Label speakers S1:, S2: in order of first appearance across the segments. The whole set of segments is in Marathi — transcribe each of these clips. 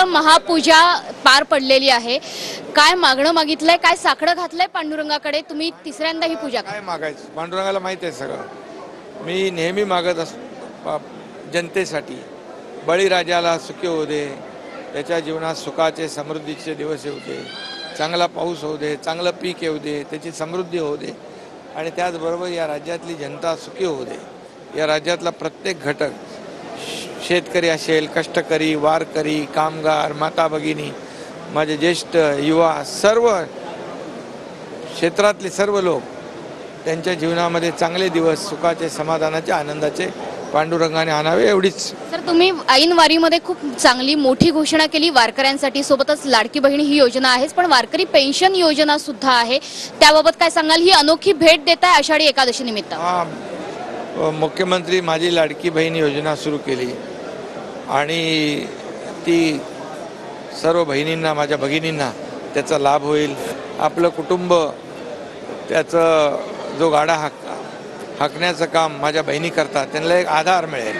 S1: महापूजा पार पडलेली आहे। काय मागणं मागितलंय, काय साकडं घातलंय पांडुरंगाकडे? तुम्ही तिसऱ्यांदा ही पूजा
S2: काय मागायचं? पांडुरंगाला माहिती आहे सगळं। मी नेहमी मागत असतो जनतेसाठी, बळीराजाला सुखी होऊ दे, त्याच्या जीवनात सुखाचे समृद्धीचे दिवस येऊ दे, चांगला पाऊस होऊ दे, चांगलं पीक येऊ दे, त्याची समृद्धी होऊ दे, आणि त्याचबरोबर या राज्यातली जनता सुखी होऊ दे। या राज्यातला प्रत्येक घटक, शेतकरी असेल, कष्टकरी, वारकरी, कामगार, माता भगिनी, माझे ज्येष्ठ युवा, सर्व क्षेत्रातले सर्व लोक, त्यांच्या जीवनामध्ये चांगले दिवस, सुखाचे, समाधानाचे, आनंदाचे पांडुरंगाने आणावे, एवढीच।
S1: सर, तुम्ही ऐन वारीमध्ये खूप चांगली मोठी घोषणा केली वारकऱ्यांसाठी, सोबतच लाडकी बहीण ही योजना आहेच, पण वारकरी पेन्शन योजना सुद्धा आहे, त्याबाबत काय सांगाल? ही अनोखी भेट देताय आषाढी एकादशी निमित्त।
S2: मुख्यमंत्री माझी लाडकी बहीण योजना सुरू केली आणि ती सर्व बहिणींना, माझ्या भगिनींना त्याचा लाभ होईल। आपलं कुटुंब, त्याचं जो गाडा हाकण्याचं काम माझ्या बहिणी करतात, त्यांना एक आधार मिळेल,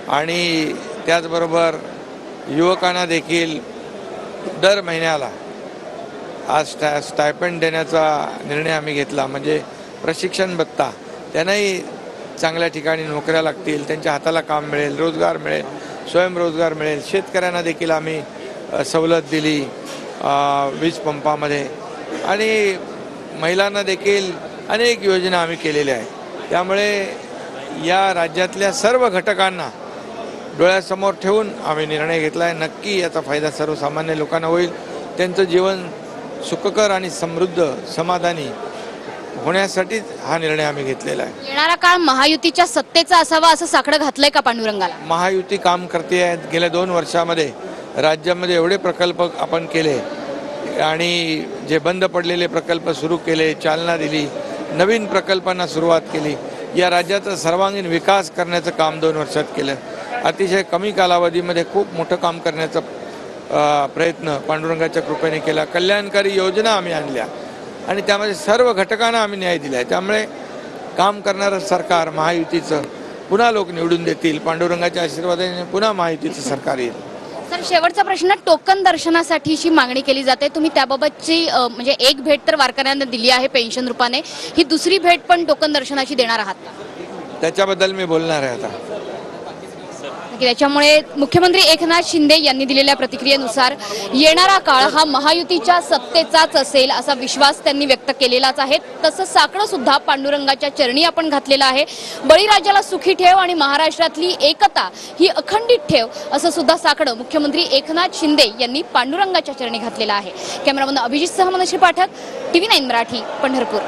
S2: आणि त्याचबरोबर युवकांना देखील दर महिन्याला आज स्टायपेंड देण्याचा निर्णय आम्ही घेतला, म्हणजे प्रशिक्षण भत्ता, त्यांनाही चांगल्या ठिकाणी नोकऱ्या लागतील, त्यांच्या हाताला काम मिळेल, रोजगार मिळेल, स्वयंरोजगार मिळेल। शेतकऱ्यांना देखील आम्ही सवलत दिली वीज पंपामध्ये, आणि महिलांना देखील अनेक योजना आम्ही केलेल्या आहेत। त्यामुळे या राज्यातल्या सर्व घटकांना डोळ्यासमोर ठेवून आम्ही निर्णय घेतला आहे। नक्की याचा फायदा सर्वसामान्य लोकांना होईल, त्यांचं जीवन सुखकर आणि समृद्ध, समाधानी होण्यासाठी हा निर्णय आम्ही घेतलेला आहे।
S1: येणारा काळ महायुतीच्या सत्तेचा असावा असं साकडं घातलंय का पांडुरंगाला?
S2: महायुती काम करते आहे। गेल्या 2 वर्षामध्ये राज्यामध्ये एवढे प्रकल्प आपण केले, आणि जे बंद पडलेले प्रकल्प सुरू केले, चालना दिली, नवीन प्रकल्पांना सुरुवात केली। या राज्याचा सर्वांगीण विकास करण्याचं काम 2 वर्षात केलं। अतिशय कमी कालावधीमध्ये खूप मोठं काम करण्याचा प्रयत्न पांडुरंगाच्या कृपेने केला। कल्याणकारी योजना आम्ही आणल्या, आणि त्यामध्ये सर्व घटकांना आम्ही न्याय दिला आहे। त्यामुळे काम करणारं सरकार महायुतीचं पुन्हा लोक निवडून देतील। पांडुरंगाच्या आशीर्वादाने पुन्हा महायुतीचं सरकार येईल।
S1: सर, शेवटचा प्रश्न, टोकन दर्शनासाठीची मागणी केली जाते, तुम्ही त्याबाबतची म्हणजे एक भेट तर वारकऱ्यांना दिली आहे पेन्शन रूपाने, ही दुसरी भेट पण टोकन दर्शनाची देणार आहात का?
S2: त्याच्याबद्दल मी बोलणार आहे आता।
S1: त्याच्यामुळे मुख्यमंत्री एकनाथ शिंदे यांनी दिलेल्या प्रतिक्रियेनुसार येणारा काळ हा महायुतीच्या सत्तेचाच असेल असा विश्वास त्यांनी व्यक्त केलेलाच आहे। तसंच साकडं सुद्धा पांडुरंगाच्या चरणी आपण घातलेलं आहे। बळीराजाला सुखी ठेव आणि महाराष्ट्रातली एकता ही अखंडित ठेव असं सुद्धा साकडं मुख्यमंत्री एकनाथ शिंदे यांनी पांडुरंगाच्या चरणी घातलेलं आहे। कॅमेरामन अभिजित सह मनश्री पाठक, TV9 मराठी, पंढरपूर।